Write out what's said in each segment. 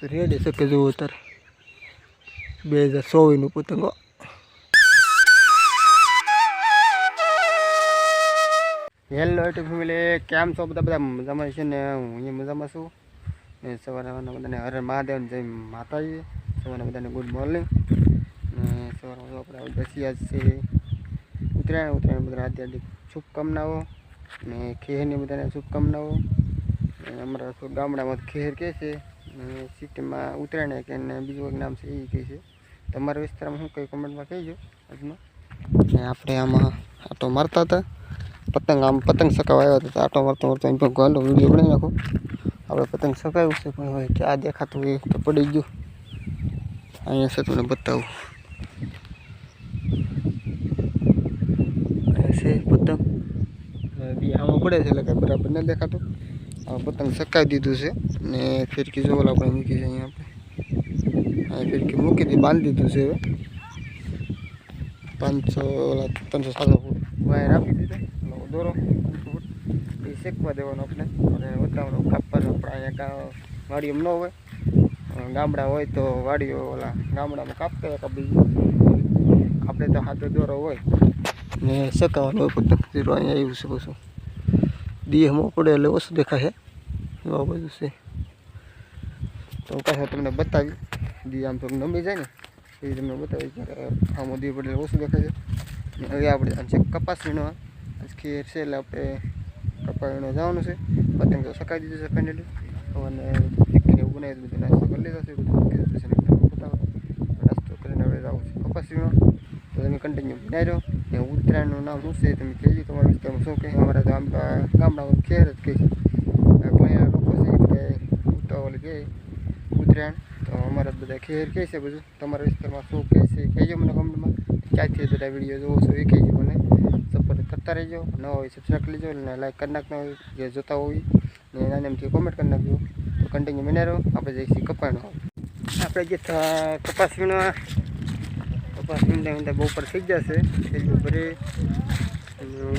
Ready શકે જુઓ અત્યારે 2024નું પતંગો. હેલો યુટ્યુબ ફેમિલી, કેમ છો બધા મજામાં છે ને? હું અહીંયા મજામાં છું ને. સવારે બધાને હર મહાદેવ જય માતાજી. સવારે બધાને ગુડ મોર્નિંગ. ને સવારમાં આપણે દસિયા છે ઉત્તરાયણ બધા હાર્દિક શુભકામનાઓ ને ખેરની બધાને શુભકામનાઓ. અમારા ગામડામાં ખેર કહે છે ને સિટીમાં ઉત્તરાયણ કે ને બીજું એક નામ છે એ કહે છે. તમારા વિસ્તારમાં શું કંઈ કોમેન્ટમાં કહેજો આજમાં. ને આપણે આમાં આટો મારતા હતા, પતંગ સકાવા આવ્યા હતા. આટો મારતો એમ પણ ગાંડો વિડીયો બનાવી નાખો. આપણે પતંગ સકાવ્યું છે પણ હવે ક્યાં દેખાતું એ તો પડી ગયું. અહીંયા છે તમને બતાવું. છે પતંગ બી આમાં પડે છે એટલે કાંઈ બરાબર નથી દેખાતું. પતંગ સકાવી દીધું છે ને ફિરકી જો ઓલા આપણે મૂકી છે અહીંયા આપણે ફિરકી મૂકી દીધી, બાંધી દીધું છે. હવે 300 700 ફૂટ વાયર આપી દીધો દોરો 500 ફૂટ એ શેકવા દેવાનો આપણે અને બતાવવાનો કાપવાનો. આપણે અહીંયા વાડીઓમાં ન હોય, ગામડા હોય તો વાડીઓ ઓલા ગામડામાં કાપતા હોય કાપી. આપણે તો હાથે દોરો હોય ને સકાવાનો હોય પતંગ. જીરો અહીંયા આવ્યું છે પાછું દીહમાં પડે એટલે ઓછું દેખાય એવા બધું છે. તો પાછા તમને બતાવી દી આમ તો નમી જાય ને એ તમને બતાવી કે આમાં દી પડે ઓછું દેખાય છે. હવે આપણે કપાસ વીણવા ખેર છે એટલે આપણે કપાસ વીણવા જવાનું છે. પતંગ તો સકાઈ દીધું છે ફાઇનલી. અને ચીકીને એવું બનાવી બધું નાસ્તો કરી લીધો છે. બધું બતાવો નાસ્તો કરીને હવે જવું છે કપાસ વીણવા. તો તમે કન્ટિન્યુ બનાવી રહ્યો. ને ઉત્તરાયણનું નામ શું છે તમે કહેજો, તમારા વિસ્તારમાં શું કહે. અમારા તો આમ ગામડામાં ખેર જ કહે છે. ઘણા લોકો છે કે ઉતાવળ કહે ઉત્તરાયણ, તો અમારા બધા ખેર કહે છે. બધું તમારા વિસ્તારમાં શું કહે છે કહેજો મને કમેન્ટમાં. ક્યાંથી બધા વિડીયો જોવો છો એ કહેજો મને. સપોર્ટ કરતા રહેજો. ન હોય સબસ્ક્રાઈબ કરી લેજો અને લાઈક કરી નાખતા હોય જે જોતા હોય ને એના નામથી કોમેન્ટ કરી નાખજો. તો કન્ટિન્યુ બને રહો. આપણે જઈશું કપાનો. આપણે જે કપાસ વીણવા વીણતા બપોર થઈ જશે. થઈ ભરી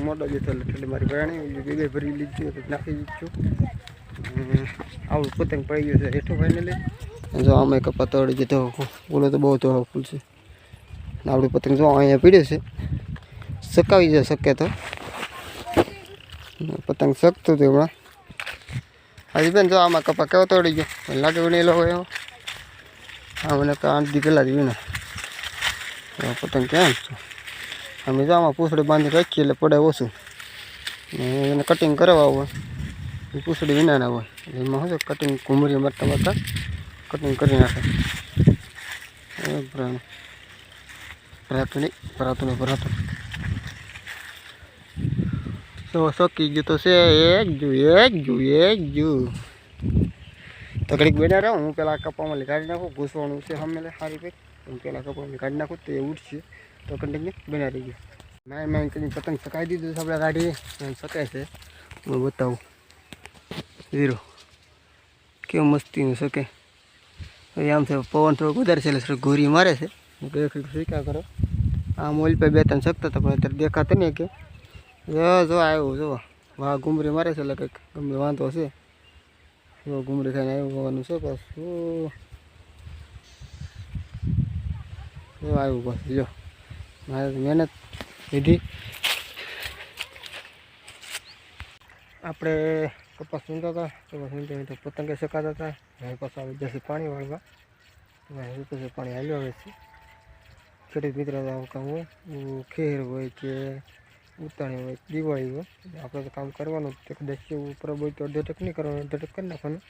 મોટો જતો એટલે મારી ભરાણી બે ભરી લીધું નાખી દીધું. આવું પતંગ પડી ગયું છે હેઠું ફાઇનલી. જો આમાં કપા તોડી જતો બોલો તો બહુ તો ફૂલ છે. આપણું પતંગ જો અહીંયા પીડ્યું છે, સકાવી જાય શકે તો પતંગ શકતું હતું હમણાં. હજી બેન જો આમાં કપા કેવો તોડી ગયો લાગે વીણેલો હોય એવો. હા મને 8 દી પહેલાં જ વીણો પતંગ. કેમ છે અમે જો આમાં પૂંછડી બાંધી રાખીએ એટલે પડે ઓછું. ને એને કટિંગ કરવા હોય એ પૂંછડી વિનાના હોય એટલે એમાં શું છે કટિંગ ઘૂમરી મારતા કટિંગ કરી નાખે. ભરાતું તો શકી ગયું તો છે. એક જુ તો ઘડીક બેઠા રહો. હું પેલા કપામાં કાઢી નાખું. ઘૂસવાનું છે સામે સારી કંઈક. હું પેલા કપામાં કાઢી નાખું તો એ ઉઠશે. તો કન્ટિન્યુ બના રહી ગયું. માઇન કરીને પતંગ સકાઈ દીધું છે આપણે. કાઢીએ સકાય છે હું બતાવું. ઝીરો કેવું મસ્તીનું શકે. હવે આમ છે પવન થોડોક વધારે છે એટલે ઘોરી મારે છે. શીખ્યા કરો. આ મોલ પર 2-3 શકતા હતા પણ અત્યારે દેખાતા નહીં કે જો આવ્યું જો વાહ ઘૂમરી મારે છે એટલે કંઈક ગમે વાંધો છે. જો ઘૂમરી ખાઈને આવ્યું હોવાનું છે પાછું. જો આવ્યું પાછું. જો મારે મહેનત લીધી. આપણે કપાસ વીણતા હતા. કપાસ વીણતા પતંગે શકાતા હતા. હવે પાછું આવી જશે પાણી વાળવા. પછી પાણી હાલ્યો આવે છે. ખેડૂત મિત્ર કામ હોય ખેર હોય કે ઉતાણી હોય દિવાળી હોય આપણે તો કામ કરવાનું. કદાચ એવું પરબ હોય તો અડધો નહીં કરવાનું, અડધો કરી નાખવાનું.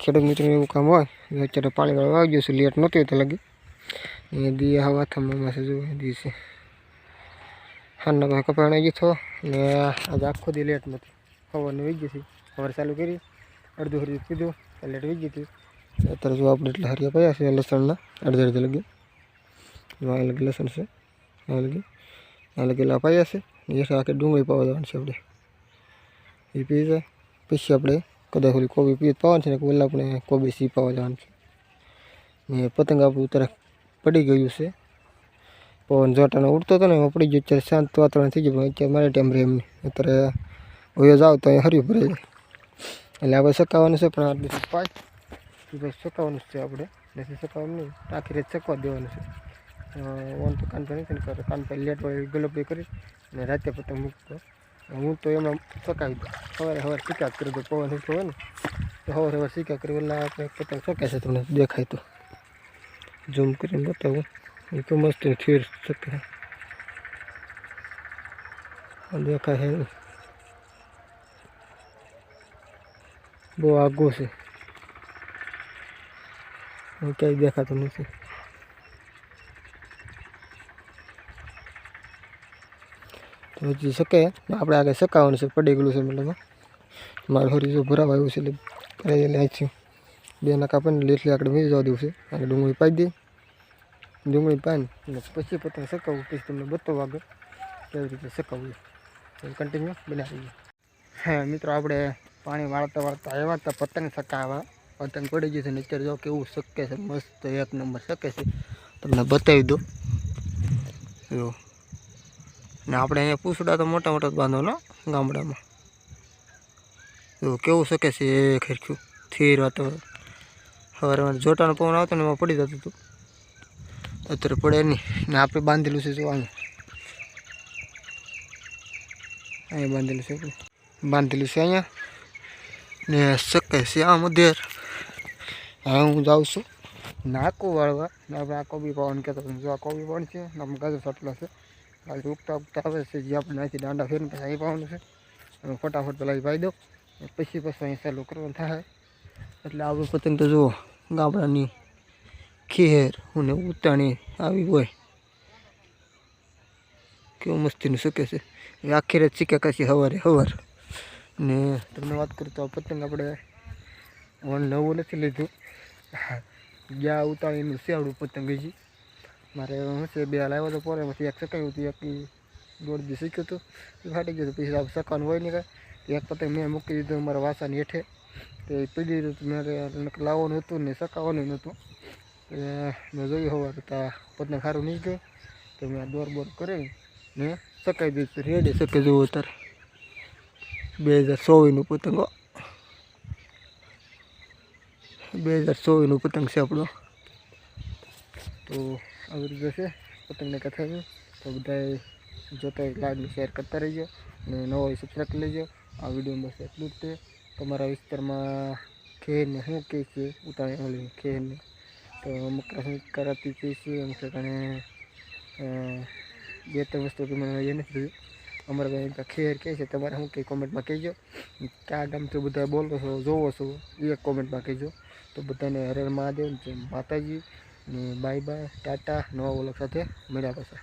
ખેડૂત મિત્રનું એવું કામ હોય. અત્યારે પાણી વાળવા આવી ગયું છે. લેટ નહોતી તો લાગી એ દી હવા થવામાં છે. જો દી છે હાલના પાસે કપાણી ગયો ને આજે આખો દી લેટ નથી. સવારનું વી ગઈ છે. સવારે ચાલુ કરી અડધું હરી પીધું લેટ વી ગઈ હતી. અત્યારે જો આપણે એટલે હરિયા પડ્યા છે લસણના અડધે લગી. આ લગી લસણ છે, આ લગી લાપાયા છે. એ આખી ડુંગળી પાવા જવાનું છે આપણે. એ પી જાય પછી આપણે કદાચ ઓલી કોબી પીએ પાવાનું છે ને ઓલા આપણે કોબી સી પાવા જવાનું છે. ને પતંગ આપણું તરફ પડી ગયું છે. પવન જોટાનો ઉડતો હતો ને એમાં પડી ગયું. અત્યારે શાંત વાતાવરણ થઈ ગયું પણ અત્યારે મારે ટાઈમ રહે એમને. અત્યારે હોયો જાવ તો અહીંયા હર્યું ભરાઈ જાય એટલે આપણે સકાવવાનું છે. પણ આટલું પાય એ બસ સકાવવાનું છે આપણે, નથી સકાવવાનું નહીં, આખી રાત સકવા દેવાનું છે. ઓન તો કાન પર નથી ને કરે, કાન પર લેટ વાળી ગલપી કરી અને રાતે પતંગ મૂકતો. હું તો એમાં સકાવી દઉં, સવારે શીખા કરી દઉં, પવન ઊંચો હોય ને તો સવારે શીખા કરી એટલે આપણે પતંગ શકાય છે. તમને દેખાય તો ઝૂમ કરીને બતાવું, એ તો મસ્ત થીર શકે દેખાય છે, બહુ આઘું છે, ક્યાંય દેખાતું નથી. તો હજી શકે આપણે આગળ સકાવવાનું છે, પડી ગયેલું છે. મતલબ મારું હરી જો ભરાવા આવ્યું છે એટલે કરાવી એટલે આથી 2 નાકા પણ લેટલી આગળ મીરી જવા દેવું છે. આગળ ડુંગળી પાઈ દઈ, ડુંગળી પાઈને અને પછી પતંગ સકાવવું, પછી તમને બતાવું આગળ કેવી રીતે સકાવવું. કન્ટિન્યુ બનાવી. હા મિત્રો, આપણે પાણી વાળતા આવ્યા હતા પતંગ સકાવવા. પતંગ પડી ગયું છે ને અત્યારે જો કેવું શકે છે, મસ્ત 1 નંબર શકે છે. તમને બતાવી દો જો. ને આપણે અહીંયા પૂછડા તો મોટા મોટા બાંધવાનો ગામડામાં. જો કેવું શકે છે એ ખરખ્યું થીર વાતાવરણ. સવારે જોટાનો પવન આવતો ને એમાં પડી જતું હતું, અત્યારે પડે નહીં. ને આપણે બાંધેલું છે જો અહીંયા બાંધેલું છે, આપણે બાંધેલું છે અહીંયા ને શકે છે આમ અધેર. હવે હું જાઉં છું નાકું વાળવા. આપણે આ કોબી પાવાનું કહેતો જો આ કોબી પાણ છે ને આપણે ગાજર સાટલા છે. આજે ઉગતા આવે છે જે આપણે અહીંથી દાંડા ફેરીને પછી અહીં પાવાનું છે. અને ફટાફટ પેલા એ પાઈ દો, પછી અહીં ચાલુ કરવાનું થાય. એટલે આપણે પતંગ તો જુઓ ગામડાની ખેર અને ઉતાણી આવી હોય, કેવું મસ્તીનું શકે છે. એ આખી રાત શીખે કશી સવાર. ને તમને વાત કરું તો પતંગ આપણે નવું નથી લીધું, ગયા ઉતાણીનું છે આવડું પતંગ. હજી મારે શું છે 2 લાવ્યો તો પોરેમાંથી 1 સકાયું હતું, 1 દોડથી શીખ્યું હતું, એ ફાટી ગયું હતું. પછી આપણે સકાવાનું હોય નહીં કાંઈ, 1 પતંગ મેં મૂકી દીધું મારા વાસાની હેઠે. તો એ પીડી દીધું, મારે લાવવાનું હતું ને સકાવવાનું નહોતું. મેં જોયું હોવા તો પતંગ સારું નહીં ગયું, તો મેં દોર કરી ને સકાઈ દીધું. રેડી શકે જુઓ અત્યારે 2024નું પતંગ, 2024નું પતંગ છે આપણો. તો આવી રીતે છે પતંગને કથા. તો બધાએ જોતા લાઈક શેર કરતા રહીજો અને નવો સબસ્ક્રાઈબ કરી લેજો. આ વિડીયોમાં બસ એટલું જ છે. તમારા વિસ્તારમાં ખેરને શું કહે છે, ઉતાણી ઓલી ખેરને તો મકર સંક્રાંતિ કહે છે, અમુક ઠેકાણે 2-3 વસ્તુ મને એ નથી જોયું. અમારા ભાઈ ખેર કહે છે, તમારે શું કંઈ કોમેન્ટમાં કહેજો. ક્યાં ગામથી બધા બોલો છો જોવો છો એ કોમેન્ટમાં કહેજો. તો બધાને હર હર મહાદેવ, જય માતાજી ને બાય બાય, ટાટા. નવા વ્લોગ સાથે મળ્યા પાછા.